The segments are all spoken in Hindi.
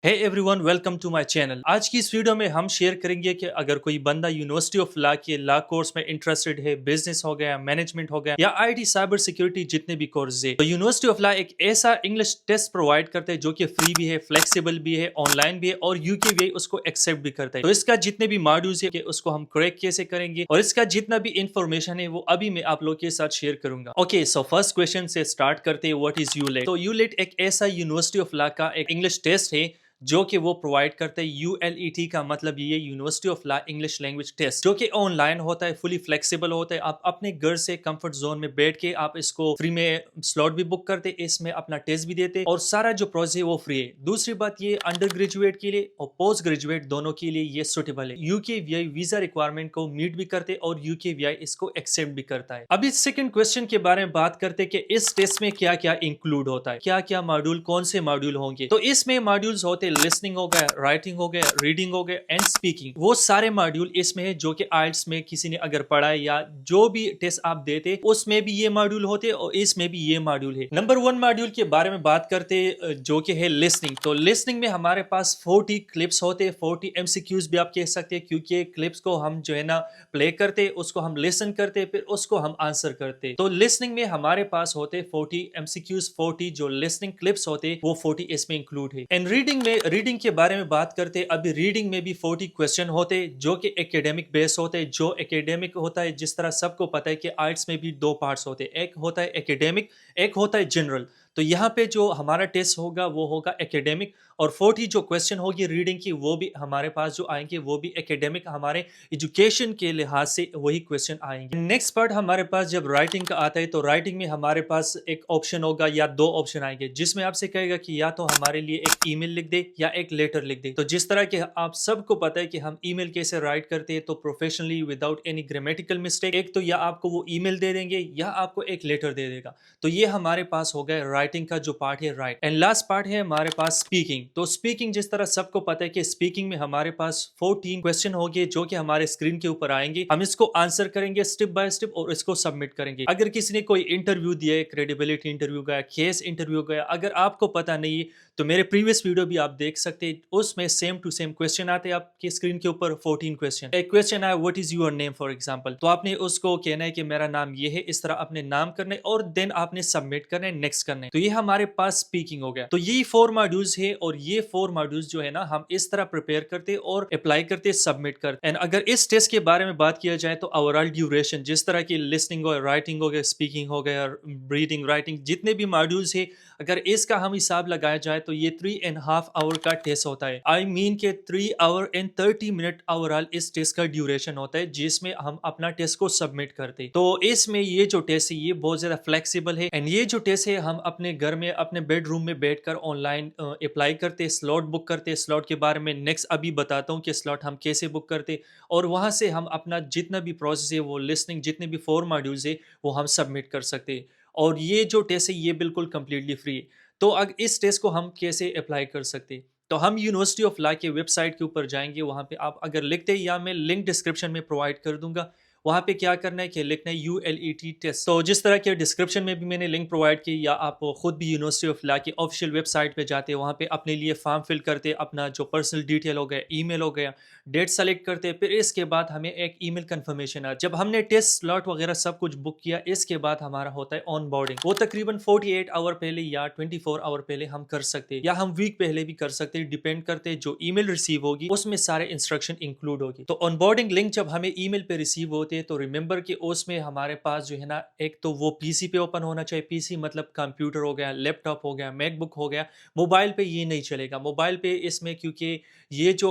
Hey everyone, welcome to my channel. आज की इस वीडियो में हम शेयर करेंगे कि अगर कोई बंदा यूनिवर्सिटी ऑफ लॉ के लॉ कोर्स में इंटरेस्टेड है, बिजनेस हो गया, मैनेजमेंट हो गया या आईटी साइबर सिक्योरिटी जितने भी कोर्स है, तो यूनिवर्सिटी ऑफ लॉ एक ऐसा इंग्लिश टेस्ट प्रोवाइड करता है जो कि फ्री भी है, फ्लेक्सिबल भी है, ऑनलाइन भी है और यूके भी उसको एक्सेप्ट भी करता है। तो इसका जितने भी मॉड्यूल्स है कि उसको हम क्रैक कैसे करेंगे और इसका जितना भी इंफॉर्मेशन है वो अभी मैं आप लोग के साथ शेयर करूंगा। ओके, सो फर्स्ट क्वेश्चन से स्टार्ट करते हैं। What is यूलेट? तो यूलेट एक ऐसा यूनिवर्सिटी ऑफ लॉ का एक इंग्लिश टेस्ट है जो कि वो प्रोवाइड करते हैं। यूएलईटी का मतलब ये university of law English language test, जो कि ऑनलाइन होता है, फुली फ्लेक्सिबल होता है। आप अपने घर से कंफर्ट जोन में बैठ के आप इसको फ्री में स्लॉट भी बुक करते, इसमें अपना टेस्ट भी देते और सारा जो प्रोसेस है वो फ्री है। दूसरी बात, ये अंडर ग्रेजुएट के लिए और पोस्ट ग्रेजुएट दोनों के लिए ये सुटेबल है। यूकेवीआई वीजा रिक्वायरमेंट को मीट भी करते और यूकेवीआई इसको एक्सेप्ट भी करता है। अभी सेकंड क्वेश्चन के बारे में बात करते कि इस टेस्ट में क्या क्या इंक्लूड होता है, क्या क्या मॉड्यूल, कौन से मॉड्यूल होंगे। तो इसमें मॉड्यूल्स होते लिसनिंग हो गया, राइटिंग हो गया, रीडिंग हो गया एंड स्पीकिंग। वो सारे मॉड्यूल इसमें है जो कि आइल्स में किसी ने अगर पढ़ा है या जो भी टेस्ट आप देते उसमें भी ये मॉड्यूल होते और इसमें भी ये मॉड्यूल है। नंबर 1 मॉड्यूल के बारे में बात करते जो कि है लिसनिंग। तो लिसनिंग में हमारे पास 40 क्लिप्स होते, 40 एमसीक्यूज भी आप कह सकते हैं, क्योंकि क्लिप्स को हम जो है ना प्ले करते, उसको हम लिसन करते, फिर उसको हम आंसर करते। तो लिसनिंग में हमारे पास होते 40 एमसीक्यूज, 40 जो लिसनिंग क्लिप्स होते वो 40 इसमें इंक्लूड है। एंड रीडिंग में, रीडिंग के बारे में बात करते, अभी रीडिंग में भी 40 क्वेश्चन होते जो कि एकेडमिक बेस होते। जो एकेडमिक होता है, जिस तरह सबको पता है कि आर्ट्स में भी दो पार्ट्स होते, एक होता है एकेडमिक, एक होता है जनरल। तो यहाँ पे जो हमारा टेस्ट होगा वो होगा एकेडमिक और 40 जो क्वेश्चन होगी रीडिंग की वो भी हमारे पास जो आएंगे वो भी एकेडमिक, हमारे एजुकेशन के लिहाज से वही क्वेश्चन आएंगे। नेक्स्ट पार्ट हमारे पास जब राइटिंग का आता है, तो राइटिंग में हमारे पास एक ऑप्शन होगा या दो ऑप्शन आएंगे, जिसमें आपसे कहेगा कि या तो हमारे लिए एक ईमेल लिख दे या एक लेटर लिख दे। तो जिस तरह के आप सबको पता है कि हम ईमेल कैसे राइट करते हैं, तो professionally without any grammatical mistake, एक तो या आपको वो ईमेल दे देंगे या आपको एक लेटर दे देगा। तो ये हमारे पास हो गया राइटिंग का जो पार्ट है, राइट। एंड लास्ट पार्ट है हमारे पास स्पीकिंग। तो स्पीकिंग जिस तरह सबको पता है कि स्पीकिंग में हमारे पास 14 क्वेश्चन होंगे जो कि हमारे स्क्रीन के ऊपर आएंगे, हम इसको आंसर करेंगे स्टेप बाय स्टेप और इसको सबमिट करेंगे। अगर किसी ने कोई इंटरव्यू दिया, क्रेडिबिलिटी इंटरव्यू गया, केस इंटरव्यू गया, अगर आपको पता नहीं है तो मेरे प्रीवियस वीडियो भी आप देख सकते हैं, उसमें सेम टू सेम क्वेश्चन आते हैं आपके स्क्रीन के ऊपर। 14 क्वेश्चन। एक क्वेश्चन आया what is your name for example, तो आपने उसको कहना है कि मेरा नाम ये है, इस तरह अपने नाम करना है और देन आपने सबमिट करना है, नेक्स्ट करना है। तो ये हमारे पास स्पीकिंग हो गया। तो ये 4 मॉड्यूल्स है और ये 4 मॉड्यूल्स जो है ना हम इस तरह प्रिपेयर करते और अप्लाई करते, सबमिट करते। एंड अगर इस टेस्ट के बारे में बात किया जाए तो ओवरऑल ड्यूरेशन, जिस तरह की लिसनिंग हो, राइटिंग हो गया, स्पीकिंग हो गया, रीडिंग, राइटिंग, जितने भी मॉड्यूल्स है, अगर इसका हम हिसाब लगाया जाए तो ये 3.5 आवर का टेस्ट होता है। आई मीन के 3 आवर एंड 30 मिनट ओवरऑल इस टेस्ट का ड्यूरेशन होता है, जिसमें हम अपना टेस्ट को सबमिट करते। तो इसमें ये जो टेस्ट है ये बहुत ज्यादा फ्लेक्सिबल है एंड ये जो टेस्ट है हम अपने घर में, अपने बेडरूम में बैठकर ऑनलाइन अप्लाई करते, स्लॉट बुक करते। स्लॉट के बारे में नेक्स्ट अभी बताता हूँ कि स्लॉट हम कैसे बुक करते और वहां से हम अपना जितना भी प्रोसेस है वो लिसनिंग, जितने भी 4 मॉड्यूल्स है वो हम सबमिट कर सकते हैं। और ये जो टेस्ट है ये बिल्कुल कंप्लीटली फ्री है। तो अगर इस टेस्ट को हम कैसे अप्लाई कर सकते हैं, तो हम यूनिवर्सिटी ऑफ लॉ के वेबसाइट के ऊपर जाएंगे। वहां पे आप अगर लिखते हैं, या मैं लिंक डिस्क्रिप्शन में प्रोवाइड कर दूंगा, वहां पे क्या करना है कि लिखना है यूएलईटी टेस्ट। तो जिस तरह के डिस्क्रिप्शन में भी मैंने लिंक प्रोवाइड की, या आप खुद भी यूनिवर्सिटी ऑफ लॉ की ऑफिशियल वेबसाइट पे जाते हैं, वहां पे अपने लिए फॉर्म फिल करते, अपना जो पर्सनल डिटेल हो गया, ईमेल हो गया, डेट सेलेक्ट करते, फिर इसके बाद हमें एक ईमेल कंफर्मेशन आ। जब हमने टेस्ट स्लॉट वगैरह सब कुछ बुक किया, इसके बाद हमारा होता है ऑन बोर्डिंग। वो तकरीबन 48 आवर पहले या 24 आवर पहले हम कर सकते हैं, या हम वीक पहले भी कर सकते हैं, डिपेंड करते हैं जो ईमेल रिसीव होगी उसमें सारे इंस्ट्रक्शन इंक्लूड होगी। तो ऑन बोर्डिंग लिंक जब हमें ईमेल पे रिसीव होते हैं, तो रिमेंबर कि उसमें हमारे पास जो है ना, एक तो वो पीसी पे ओपन होना चाहिए। पीसी मतलब कंप्यूटर हो गया, लैपटॉप हो गया, मैकबुक हो गया। मोबाइल पे ये नहीं चलेगा। मोबाइल पे इसमें क्योंकि ये जो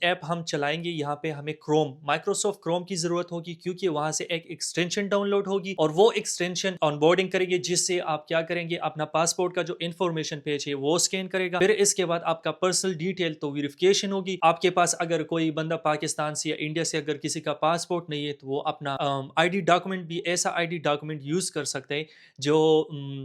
ऐप हम चलाएंगे, यहाँ पे हमें क्रोम, माइक्रोसॉफ्ट क्रोम की जरूरत होगी, क्योंकि वहां से एक एक्सटेंशन डाउनलोड होगी और वो एक्सटेंशन ऑनबोर्डिंग करेंगे, जिससे आप क्या करेंगे, अपना पासपोर्ट का जो इन्फॉर्मेशन पेज है वो स्कैन करेगा। फिर इसके बाद आपका पर्सनल डिटेल तो वेरिफिकेशन होगी। आपके पास अगर कोई बंदा पाकिस्तान से या इंडिया से अगर किसी का पासपोर्ट नहीं है, तो वो अपना आईडी डॉक्यूमेंट भी ऐसा आईडी डॉक्यूमेंट यूज़ कर सकते हैं जो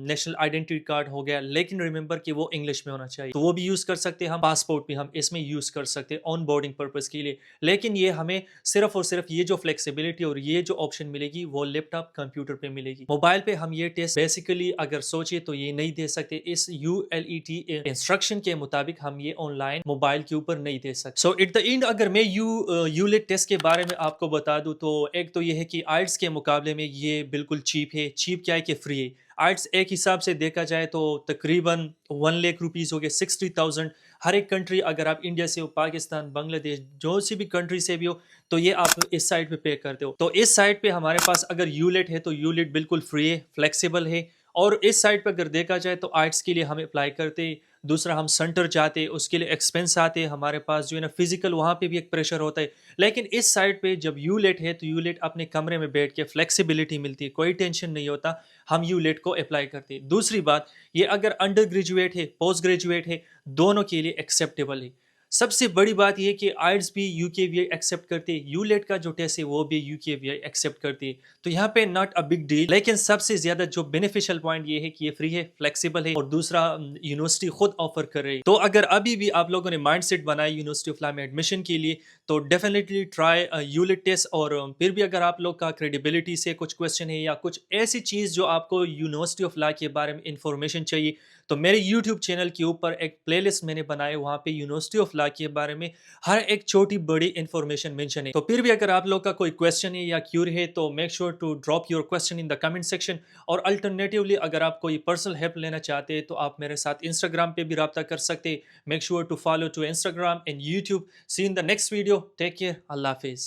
नेशनल आइडेंटिटी कार्ड हो गया, लेकिन रिमेंबर कि वो इंग्लिश में होना चाहिए, तो वो भी यूज़ कर सकते हैं हम। पासपोर्ट भी हम इसमें यूज़ कर सकते हैं ऑन बोर्डिंग पर्पज़ के लिए। लेकिन ये हमें सिर्फ और सिर्फ ये जो फ्लेक्सिबिलिटी और ये जो ऑप्शन मिलेगी वो लैपटॉप कंप्यूटर पे मिलेगी। मोबाइल पे हम ये टेस्ट बेसिकली अगर सोचे तो ये नहीं दे सकते। इस ULET इंस्ट्रक्शन के मुताबिक हम ये ऑनलाइन मोबाइल के ऊपर नहीं दे सकते। सो एट द एंड अगर मैं यूलेट टेस्ट के बारे में आपको बता दूं तो एक तो ये है कि आइल्स के मुकाबले में ये बिल्कुल चीप है। चीप क्या है कि फ्री है। आइल्स एक हिसाब से देखा जाए तो तकरीबन 1 लाख रुपीज़ हो गए, 60,000। हर एक कंट्री, अगर आप इंडिया से हो, पाकिस्तान, बांग्लादेश, जो सी भी कंट्री से भी हो, तो ये आप इस साइट पे करते हो। तो इस साइट पे हमारे पास अगर यूलेट है तो यूलेट बिल्कुल फ्री है, फ्लेक्सिबल है। और इस साइट पे अगर देखा जाए तो आर्ट्स के लिए हम अप्लाई करते। दूसरा, हम सेंटर जाते, उसके लिए एक्सपेंस आते हमारे पास, जो है ना फिजिकल, वहाँ पे भी एक प्रेशर होता है। लेकिन इस साइड पे जब यूलेट है तो यूलेट अपने कमरे में बैठ के फ्लेक्सिबिलिटी मिलती है, कोई टेंशन नहीं होता। हम यूलेट को अप्लाई करते हैं। दूसरी बात, ये अगर अंडर ग्रेजुएट है, पोस्ट ग्रेजुएट है, दोनों के लिए एक्सेप्टेबल है। सबसे बड़ी बात यह कि आइल्स भी यूकेवीआई एक्सेप्ट करती है, यूलेट का जो टेस्ट है वो भी यूकेवीआई एक्सेप्ट करती है। तो यहाँ पे नॉट अ बिग डील। लेकिन सबसे ज्यादा जो बेनिफिशियल पॉइंट ये है कि ये फ्री है, फ्लेक्सिबल है, और दूसरा यूनिवर्सिटी खुद ऑफर कर रही है। तो अगर अभी भी आप लोगों ने माइंडसेट बनाया यूनिवर्सिटी ऑफ ला में एडमिशन के लिए तो डेफिनेटली ट्राई यूलेट टेस्ट। और फिर भी अगर आप लोग का क्रेडिबिलिटी से कुछ क्वेश्चन है या कुछ ऐसी चीज़ जो आपको यूनिवर्सिटी ऑफ ला के बारे में इंफॉर्मेशन चाहिए, तो मेरे यूट्यूब चैनल के ऊपर एक प्लेलिस्ट मैंने बनाया, वहाँ पे यूनिवर्सिटी ऑफ ला के बारे में हर एक छोटी बड़ी इंफॉर्मेशन मेंशन है। तो फिर भी अगर आप लोग का कोई क्वेश्चन है या क्यूर है तो make sure to drop your question in the comment section. और अल्टरनेटिवली अगर आप कोई पर्सनल हेल्प लेना चाहते हैं तो आप मेरे साथ इंस्टाग्राम पे भी रब्ता कर सकते हैं। Make sure to follow to Instagram and YouTube. See in the next video. Take care. अल्लाह हाफिज़।